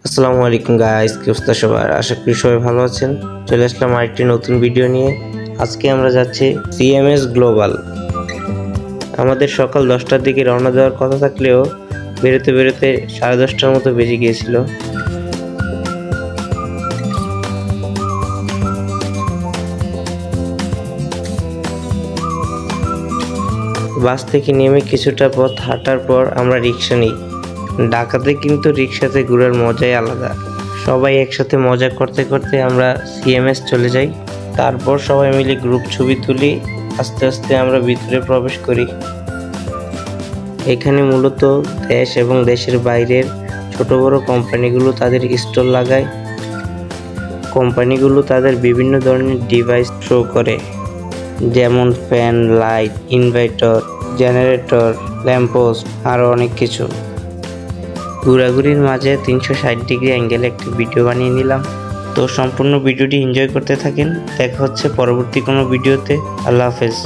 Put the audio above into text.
আসসালামু আলাইকুম গাইস, কি অবস্থা সবার? আশা করি সবাই ভালো আছেন। চলে আসলাম আরেকটি নতুন ভিডিও নিয়ে। আজকে আমরা যাচ্ছি সিএমএস গ্লোবাল। আমাদের সকাল 10টার দিকে রওনা দেওয়ার কথা থাকলেও বেরোতে বেরোতে 10:30টার মতো বেজে গিয়েছিল। বাস থেকে নেমে কিছুটা পথ হাঁটার পর আমরা রিক্সা নিই। ঢাকাতে কিন্তু রিক্সাতে ঘোরার মজাই আলাদা। সবাই একসাথে মজা করতে করতে আমরা সিএমএস চলে যাই। তারপর সবাই মিলে গ্রুপ ছবি তুলি। আস্তে আস্তে আমরা ভিতরে প্রবেশ করি। এখানে মূলত দেশ এবং দেশের বাইরের ছোট বড় কোম্পানিগুলো তাদের স্টল লাগায়। কোম্পানিগুলো তাদের বিভিন্ন ধরনের ডিভাইস শো করে, যেমন fan, light, inverter, generator, lamppost, আরও অনেক কিছু। ঘোরাঘুরির মাঝে 360 ডিগ্রি অ্যাঙ্গেলে একটি ভিডিও বানিয়ে নিলাম। তো সম্পূর্ণ ভিডিওটি এনজয় করতে থাকেন। দেখা হচ্ছে পরবর্তী কোনো ভিডিওতে। আল্লাহ হাফেজ।